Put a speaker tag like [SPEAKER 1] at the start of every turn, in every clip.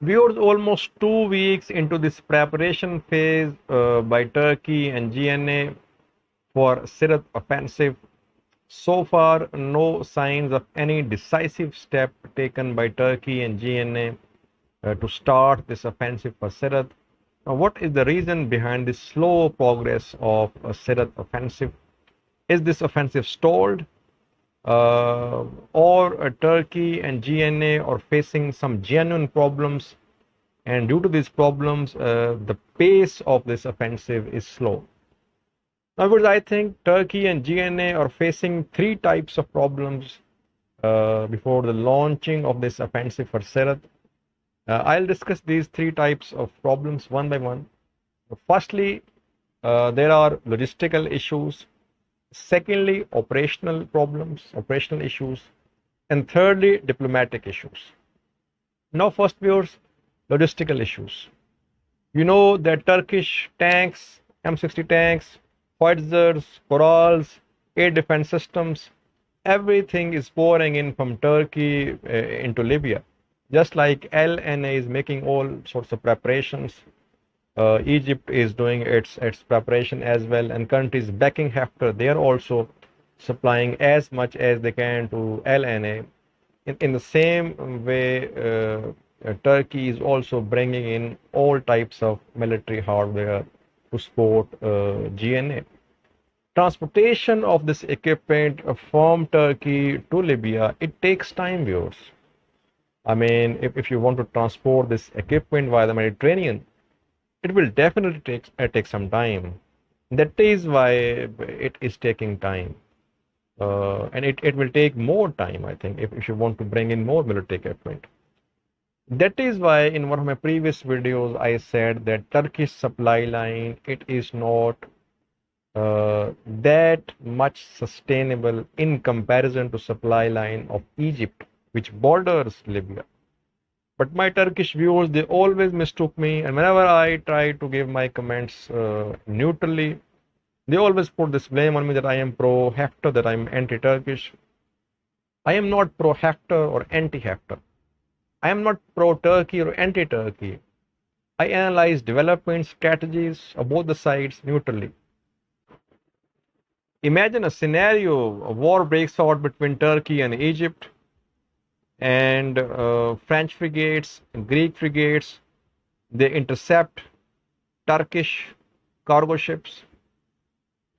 [SPEAKER 1] We are almost 2 weeks into this preparation phase by Turkey and GNA for Sirte offensive. So far, no signs of any decisive step taken by Turkey and GNA to start this offensive for Sirte. What is the reason behind this slow progress of a Sirte offensive? Is this offensive stalled? Or Turkey and GNA are facing some genuine problems, and due to these problems, the pace of this offensive is slow. In other words, I think Turkey and GNA are facing three types of problems before the launching of this offensive for Sirte. I'll discuss these three types of problems one by one. Firstly, there are logistical issues. Secondly, operational problems, operational issues. And thirdly, diplomatic issues. Now, first, viewers, logistical issues. You know that Turkish tanks, M60 tanks, Howitzers, Corals, air defense systems, everything is pouring in from Turkey into Libya. Just like LNA is making all sorts of preparations, Egypt is doing its preparation as well, and countries backing Haftar, they are also supplying as much as they can to LNA. In the same way, Turkey is also bringing in all types of military hardware to support GNA. Transportation of this equipment from Turkey to Libya, it takes time, viewers. I mean, if you want to transport this equipment via the Mediterranean, it will definitely take some time. That is why it is taking time. And it will take more time, I think, if you want to bring in more military equipment. That is why in one of my previous videos, I said that Turkish supply line, it is not that much sustainable in comparison to supply line of Egypt, which borders Libya. But my Turkish viewers, they always mistook me, and whenever I try to give my comments neutrally, they always put this blame on me that I am pro-Haftar, that I am anti-Turkish. I am not pro-Haftar or anti-Haftar. I am not pro-Turkey or anti-Turkey. I analyze development strategies of both the sides neutrally. Imagine a scenario, a war breaks out between Turkey and Egypt, and French frigates, Greek frigates, they intercept Turkish cargo ships,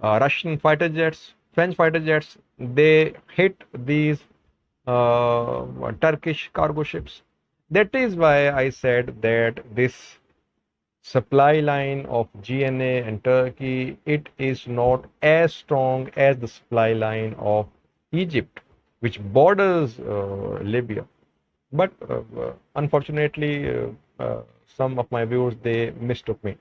[SPEAKER 1] Russian fighter jets, French fighter jets, they hit these Turkish cargo ships. That is why I said that this supply line of GNA and Turkey, it is not as strong as the supply line of Egypt, which borders Libya. But unfortunately, some of my viewers, they mistook me.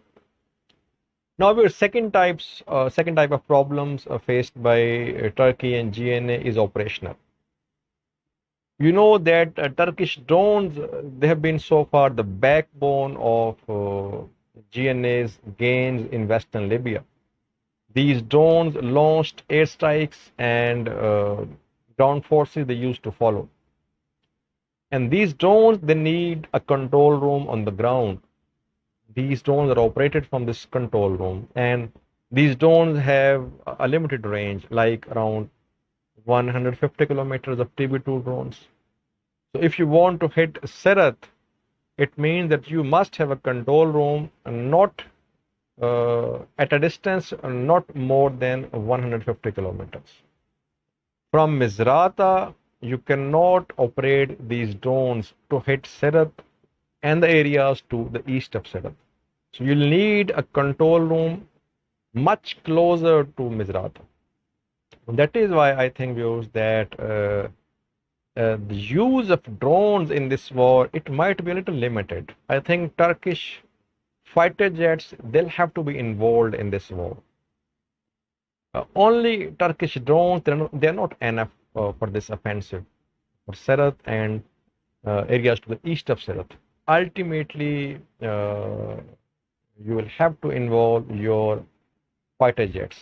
[SPEAKER 1] Now, our second type of problems faced by Turkey and GNA is operational. You know that Turkish drones, they have been so far the backbone of GNA's gains in Western Libya. These drones launched airstrikes, and ground forces they used to follow. And these drones, they need a control room on the ground. These drones are operated from this control room, and these drones have a limited range, like around 150 kilometers of TB2 drones. So if you want to hit Sirte, it means that you must have a control room, not at a distance not more than 150 kilometers. From Misrata, you cannot operate these drones to hit Sirte and the areas to the east of Sirte. So you'll need a control room much closer to Misrata. That is why I think, viewers, that the use of drones in this war, it might be a little limited. I think Turkish fighter jets, they'll have to be involved in this war. Only Turkish drones, they're not enough for this offensive for Sirte and areas to the east of Sirte. Ultimately, you will have to involve your fighter jets,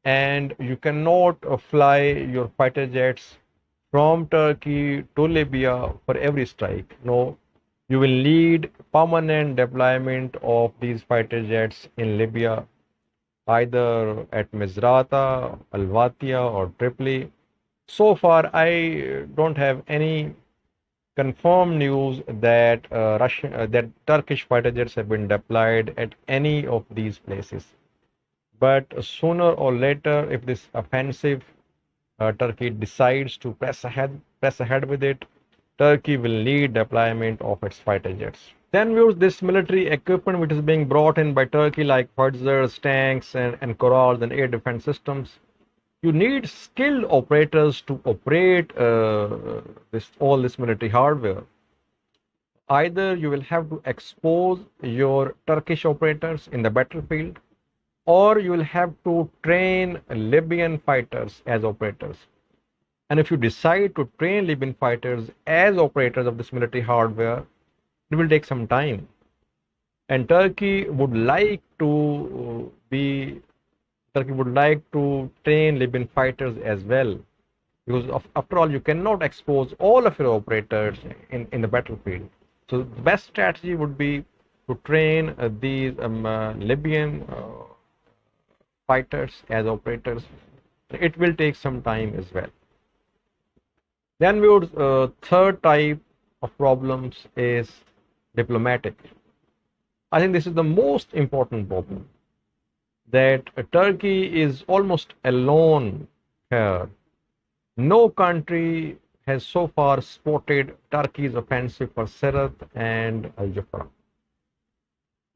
[SPEAKER 1] and you cannot fly your fighter jets from Turkey to Libya for every strike. No, you will need permanent deployment of these fighter jets in Libya, either at Misrata, Al or Tripoli. So far, I don't have any confirmed news that that Turkish fighter jets have been deployed at any of these places. But sooner or later, if this offensive Turkey decides to press ahead with it, Turkey will need deployment of its fighter jets. Then we use this military equipment which is being brought in by Turkey, like howitzers, tanks, and corrals and air defense systems. You need skilled operators to operate all this military hardware. Either you will have to expose your Turkish operators in the battlefield, or you will have to train Libyan fighters as operators. And if you decide to train Libyan fighters as operators of this military hardware, it will take some time. And Turkey would like to train Libyan fighters as well, because after all, you cannot expose all of your operators in the battlefield. So the best strategy would be to train these Libyan fighters as operators. It will take some time as well. Then we would third type of problems is diplomatic. I think this is the most important problem, that Turkey is almost alone here. No country has so far supported Turkey's offensive for Sirte and Al Jufra.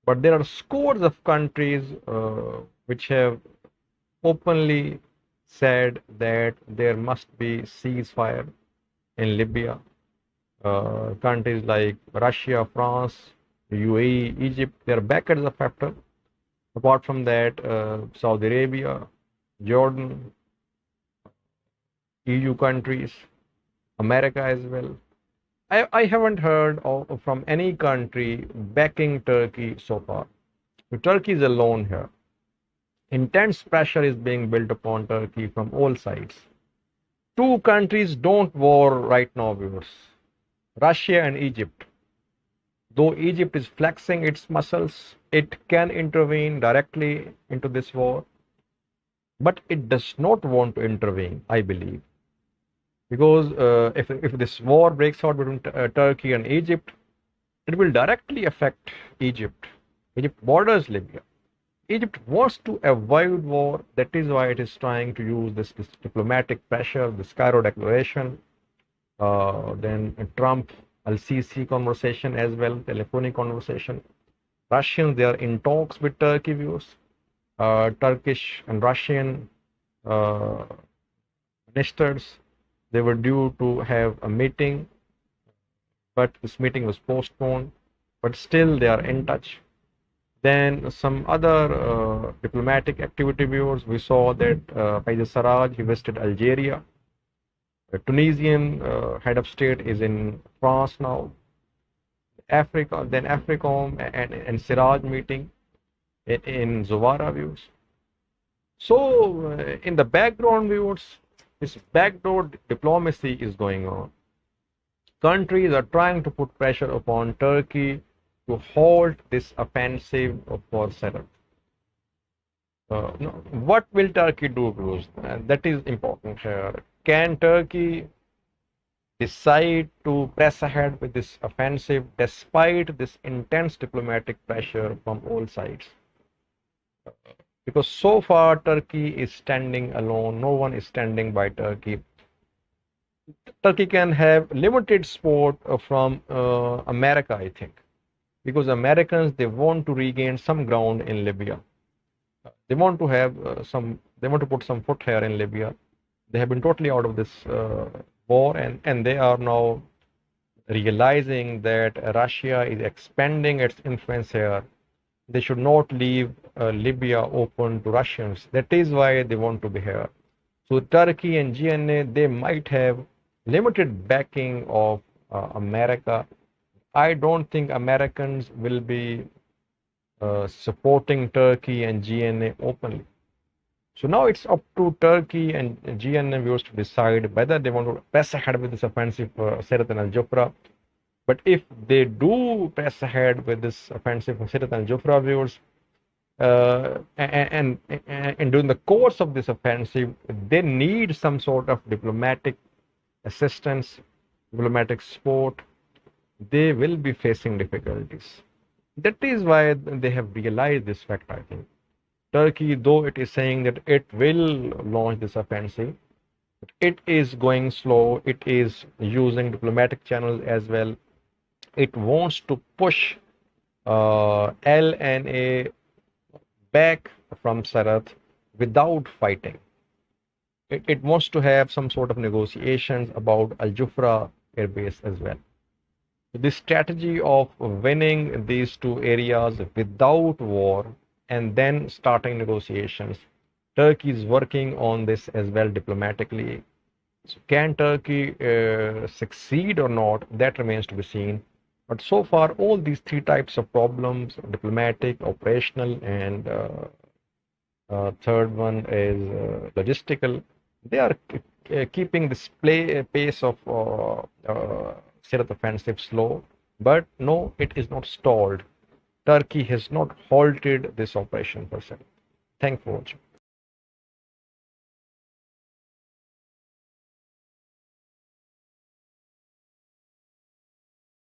[SPEAKER 1] But there are scores of countries which have openly said that there must be ceasefire in Libya. Countries like Russia, France, UAE, Egypt, they are backers of factor. Apart from that, Saudi Arabia, Jordan, EU countries, America as well. I haven't heard from any country backing Turkey so far. So Turkey is alone here. Intense pressure is being built upon Turkey from all sides. Two countries don't war right now, viewers. Russia and Egypt. Though Egypt is flexing its muscles, it can intervene directly into this war. But it does not want to intervene, I believe. Because if this war breaks out between Turkey and Egypt, it will directly affect Egypt. Egypt borders Libya. Egypt wants to avoid war. That is why it is trying to use this diplomatic pressure, this Cairo declaration, then Trump Al-Sisi conversation as well, telephonic conversation. Russians, they are in talks with Turkey viewers. Turkish and Russian ministers, they were due to have a meeting, but this meeting was postponed. But still, they are in touch. Then some other diplomatic activity viewers, we saw that Fayez Sarraj, he visited Algeria. The Tunisian head of state is in France now. Africa, then AFRICOM and Siraj meeting in Zuwara views. So in the background viewers, this backdoor diplomacy is going on. Countries are trying to put pressure upon Turkey to halt this offensive for Sirte. What will Turkey do, Bruce? That is important here. Can Turkey decide to press ahead with this offensive despite this intense diplomatic pressure from all sides? Because so far Turkey is standing alone. No one is standing by Turkey. Turkey can have limited support from America, I think, because Americans, they want to regain some ground in Libya. They want to have they want to put some foot here in Libya. They have been totally out of this war, and they are now realizing that Russia is expanding its influence here. They should not leave Libya open to Russians. That is why they want to be here. So Turkey and GNA, they might have limited backing of America. I don't think Americans will be supporting Turkey and GNA openly. So now it's up to Turkey and GNA viewers to decide whether they want to press ahead with this offensive for Sirte and Al Jufra. But if they do press ahead with this offensive for Sirte and Al Jufra viewers, and during the course of this offensive, they need some sort of diplomatic assistance, diplomatic support. They will be facing difficulties. That is why they have realized this fact, I think. Turkey, though it is saying that it will launch this offensive, it is going slow. It is using diplomatic channels as well. It wants to push LNA back from Sirte without fighting. It wants to have some sort of negotiations about Al Jufra airbase as well. This strategy of winning these two areas without war and then starting negotiations, Turkey is working on this as well diplomatically. So can Turkey succeed or not? That remains to be seen. But so far, all these three types of problems, diplomatic, operational, and third one is logistical, they are keeping this pace of Sirte offensive slow. But no, it is not stalled. Turkey has not halted this operation per se. Thanks for watching.